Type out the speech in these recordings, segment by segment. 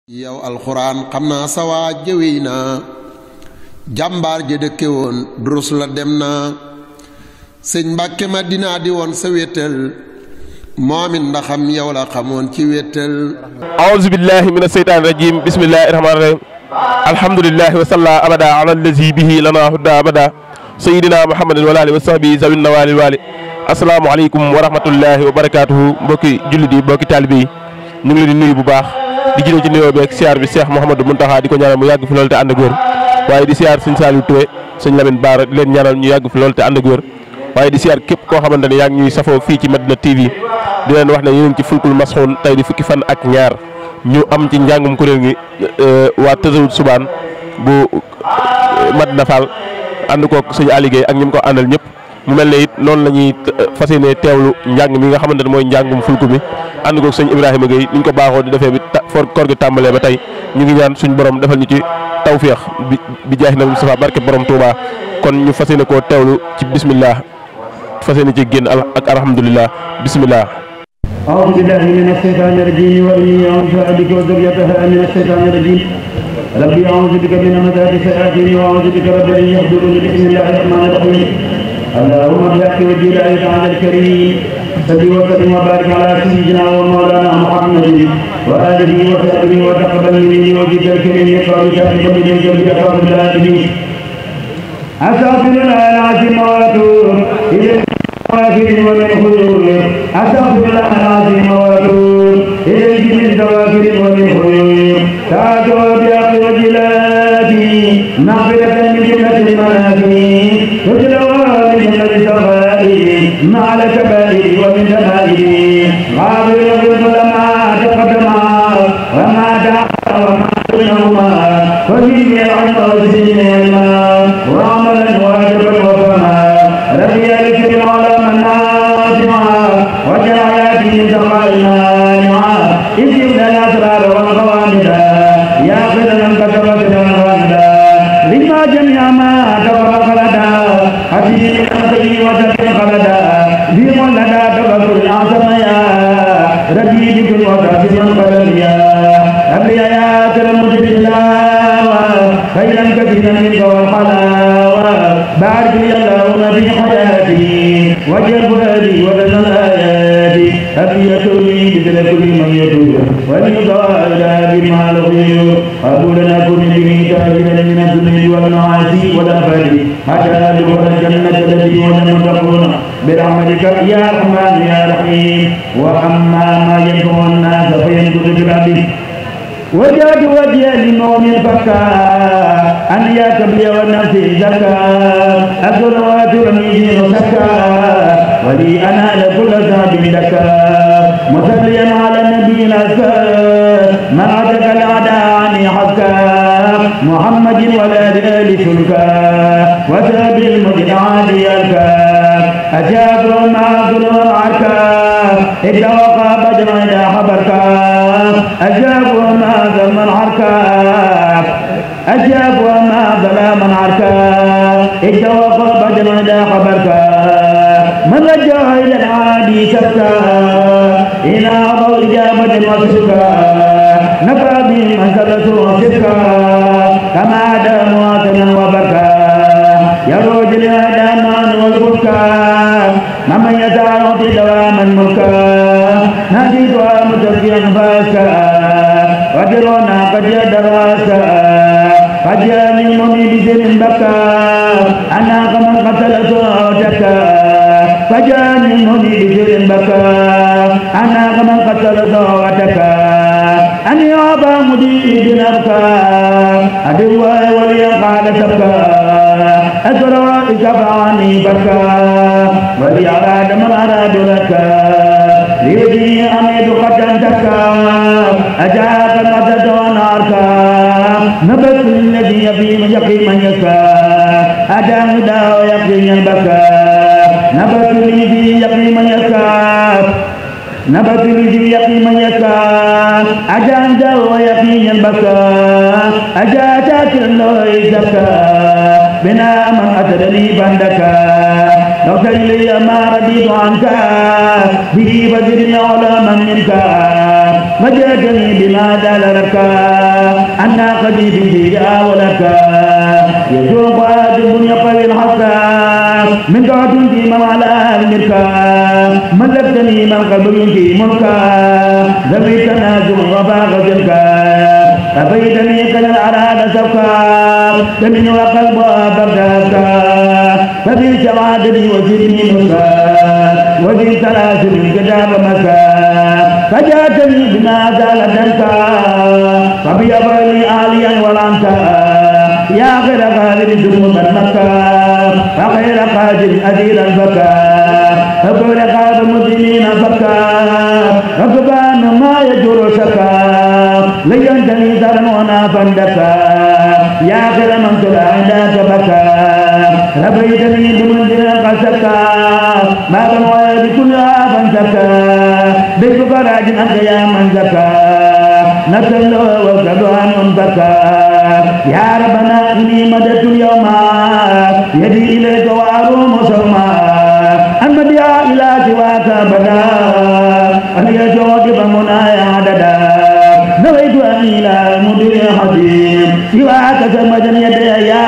yow alxuraan xam naa sa waa jëwey naa jàmbaar ja dëkke woon durus la dem naa sëñ Mbàkke Madina di woon sa wéttal moomin ndaxam yow la xamoon ci wéttal aouzu billahi mina seytaani rajim bismillahi rahmaani rahim alhamdulillahi wa salla abada ala allazi bihi lana hudda abada sayidina muhammadin wa alihi wa sahbihi zawin nawali wali assalaamu aleykum wa rahmatullahi wa barakatuhu mbokki jullit yi mbokki taalibe yi ñu ngi leen di nuyu bu baax di jëlee ci nuyoo bi ak siyaar bi Cheikh Mouhamadou Mountakha di ko ñaanal mu yàgg fi loolu te ànd ak wér waaye di siyaar sëñ Saliou Touré sëñ Lamine Bara di leen ñaanal ñu yàgg fi loolu te ànd ak wér waaye di siyaar képp koo xamante ne yaa ngi ñuy safoo fii ci Madina TV di leen wax ne yéen ci fulkul masxuun tey di fukki fan ak ñaar ñu am ci njàngum kuréel gi waa Tazawud Subaan bu Madina Fall ànd koog sëñ Aliou Guèye ak ñi mu ko àndal ñëpp mu mel ne it noonu la ñuy fas yéene teewlu njàng mi nga xamante ne mooy njàngum fulku mi ànd koog sëñ Ibrahima Guèye ni ñu ko baaxoo di defee bi koor gi tàmbalee ba tey ñu ngi ñaan suñu borom defal ñu ci tawféex bi jaahi nabi Mustafa barke borom Touba kon ñu fas yéene koo teewlu ci bismillah fas yéene ci génn ak alhamdulillah bismillah. أعوذ بالله من الشيطان الرجيم وإني أعوذ بك وذريتها من الشيطان الرجيم ربي أعوذ بك من همزات الشياطين وأعوذ بك رب أن يحضرون بسم الله الرحمن الرحيم اللهم بحق وجه الله تعالى الكريم صل وسلم وبارك على سيدنا ومولانا محمد وآله وصحبه وتقبل مني وجهك الكريم يقرأ كاتب من جل أقرب الآمين أستغفر الله العظيم وأتوب إليه ومن خيور أستغفر الله العظيم وأتوب إليه من ذواكر ومن خيور تعالوا بحق وجلاتي مغفرة من جملة المنافي وجلوى من جملة الصغائر مع الكبائر ومن دمائر غافر يغفر لما تقدم وما تأخر وما بينهما وفيه العلم وزين العلم وعملا واجبا وفهما ربي يذكر العلم النافعا وجعل ياتي من سماء مانعا اذ يبدا الاسرار والقوامد يا خير من كتبت الغامدا لما جميع ما كفر خلدا حسين الخير وتكن خلدا في مولدا تبكر الاعظم يا ربي بكل وتاسم قلم يا ربي يا كرم بالله خيرا كثيرا منك والحلاوه بارك لي اللهم في حياتي وجل فؤادي وبدن ايادي ابي يسرني مثل كل من يدور وليضاء بما الغيور قبول لنا كل به تاجرا من الذنوب والمعاصي والافات حتى ندخل الجنه التي وعد المتقون برحمتك يا رحمن يا رحيم واما ما ينفع الناس فينكر بربه وجاد وجه للمؤمن فكا أن يكبي والنفس زكا الصلوات والميزين زكا ولي أنا لكل ذنب دكا مصليا على النبي الأزكى من عتق الأعداء عني حكا محمد ولا آل سلكا وساب المجد عادي الكا أجاب ما ظلم عركا إذا وقع بدر إذا حبركا أجاب ما ظلم عركا أجاب وما ظلام عركا إذا وقع بدر إذا حبركا من رجع إلى العادي سكا إلى ضوء إجابة وسكا نفى به مسألة وسكا كما دام واطنا وبكى يروج الهدامان والبكى ممن يتعرض دواما ملكا نزيدها متسيا فاسكا وجرنا قد يدراسا قد جاءني المؤمن بسر بكى أنا كمن قتل صوتكا فجاءني المؤمن بسر بكى أنا كمن قتل صوتكا أن يعطى مدير نبكى أدوى ولي قال سبكى أسرائك فعني بكى ولي أراد من أراد لك ليدي أميد قد انتكى أجاك القدد وناركا نبت الذي يبي من يقي من يكى أجاك داو يقي من بكى نبت الذي يقي من يكى نبت الذي يقي من يكى أجاك داو يقي من بكى أجاك الله يزكى بنا من أتدني بندكا لو لي ما رديت عنك به بدر على من منك وجئتني بما دال لك أنا قديم في ولك يسوق آدم يقوي الحق من قعد في على المركا ملكتني من قبل في ملكا ذبيت نازل وفاق تلك أبيتني كل الأراد سبكا تمن وقلب أبردك ففي شوادني وزدني ملكا وفي سلاسل الكتاب مسا فجاتني بما زال دنكا فبيبني عاليا والعنكا يا خير قادر ذنوب المكة وخير قادر أدير البكا فقل قاد المسلمين فكا فكبان ما يجر شكا لينتني ذرا ونافا دكا يا خير من تلا عندك بكا ربيتني بمنزل قسكا ما بنوى بكل آفا سكا بك راج أنت يا من زكا نسل وكدوان بكا يا ربنا إني مددت اليوم يدي إليك وأروم سوما أن يا إلى سواك بدا أن يجوك فمنايا عددا نويت أن إلى مدير حكيم سواك سمجن يدي يا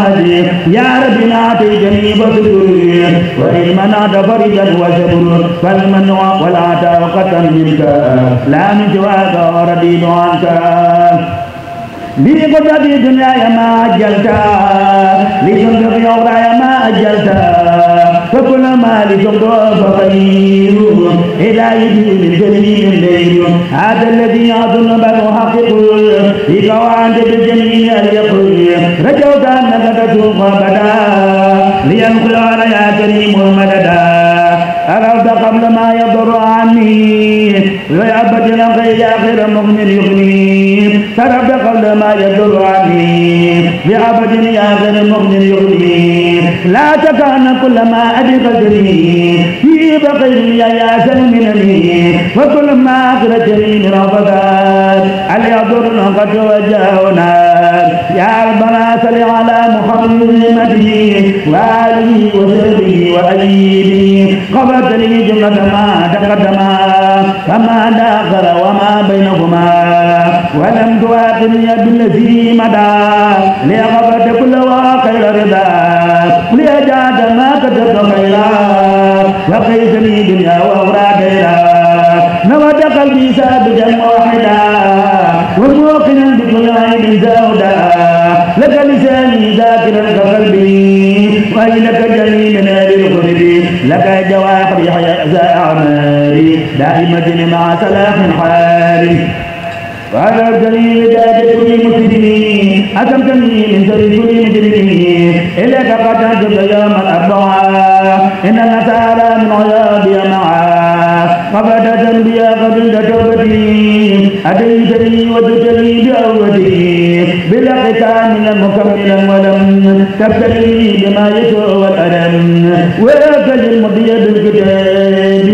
حكيم يا ربنا أعطيتني بصدري وإلمنا تفرجا وشبر فالمن والعطاء قطا منك لا من سواك ورديد عنك بقدرة الدنيا ما أجلتا لشمس في أورايا ما أجلتا فكل ما لشمس فخير إذا يجي من جميع الليل هذا الذي أظن بل حقق في قواعد بالجميع اليقظ رجوت أنك تشوف بدا لينقل على يا كريم مددا أردت قبل ما يضر عني ويعبد غير آخر مؤمن يغني تربت قبل ما يضر عني بعبد يا غير مؤمن يغني لا تكن كل ما أبي قدري في بقي يا سلمني وكل ما أخرجني من رفضات هل يضرنا قد وجهنا يا ربنا صل على محمد وآله وصحبه وأيده قبلت لي جملة ما تقدم فما داخل وما بينهما ولم تواخذني بالذي مدى لأغفرت كل وخير رضا لأجعل ما كتبت خيرا وقيتني دنيا وأخرى خيرا نوت قلبي سابجا واحدا وموقنا بكل عين زودا لك لساني ذاكرا كقلبي وإنك جميل من أهل القلب لك جواهر حياء أعمالي دائمة مع سلاح حالي وأجرتني بداية كل مسلمين أكرمتني من شر كل مجرمين إليك قد أنزلت يوم الأربعاء إن النصارى من عياذي معا قبضت بي قبل توبتي أتيتني وجدتني بأوتي بالحق كاملا مكملا ولم تبتلي بما يسوء والألم وأكل المضي بالكتاب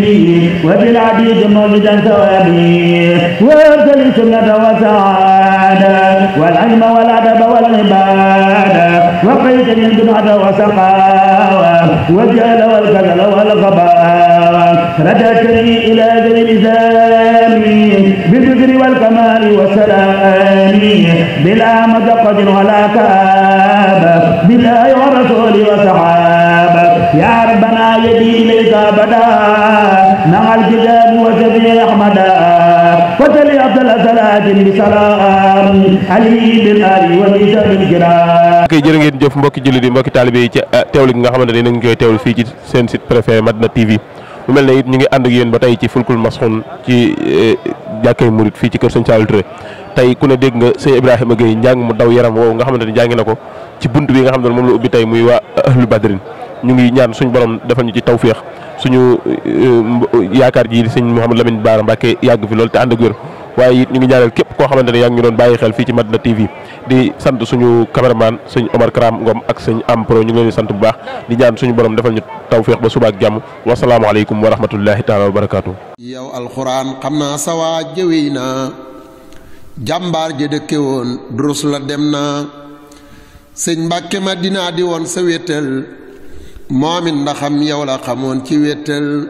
وبالعديد موجدا ثوابي وأكل سنة وسعادة والعلم والأدب والعبادة وقيتني الجمعة وسقاوة والجهل والكسل والغباوة رددتني إلى ذي الإسلام بالذكر والكمال والسلام بلا مدقة ولا كآبة بالله والرسول وصحابة يا ربنا يدي إليك أبدا مع الكتاب وشفيع أحمدا وتلي أفضل صلاة بسلام علي بالآل والإسلام الكرام. ok jërë ngeen jëf mbokki jullit yi mbokki taalibe yi ci teewlu gi nga xamante ne nañ koy teewlu fii ci seen site préféré Madina TV mu mel ne it ñu ngi ànd ak yéen ba tey ci fulkul masxun ci jàkkay murit fii ci kër sëñ Saliou Touré tey ku ne dégg nga sëñ Ibrahima Gueye njàng mu daw yaram woowu nga xamante ne jàngi na ko ci bunt bi nga xam ne moom la ubbi tey muy waa ahlu badrin ñu ngi ñaan suñu borom defal ñu ci tawféex suñu yaakaar ji sëñ Mouhamadou Lamine Bara Mbacké yàgg fi loolu te ànd ak wér waaye it ñu ngi ñaanal képp koo xamante ne yaa ngi ñu doon bàyyi xel fii ci Madina TV di sant suñu cameraman sëñ Omar Karam Ngom ak sëñ Am Pro ñu ngi leen di sant bu baax di ñaan suñu borom defal ñu tawféex ba suba ak jàmm wasalaamaaleykum wa rahmatullahi taala wa barakaatu. yow alxuraan xam naa sawaa jëwee naa jàmbaar ja dëkke woon durus la dem na sëñ Mbàkke Madina di woon sa wéttal moom it ndaxam yow la xamoon ci wéttal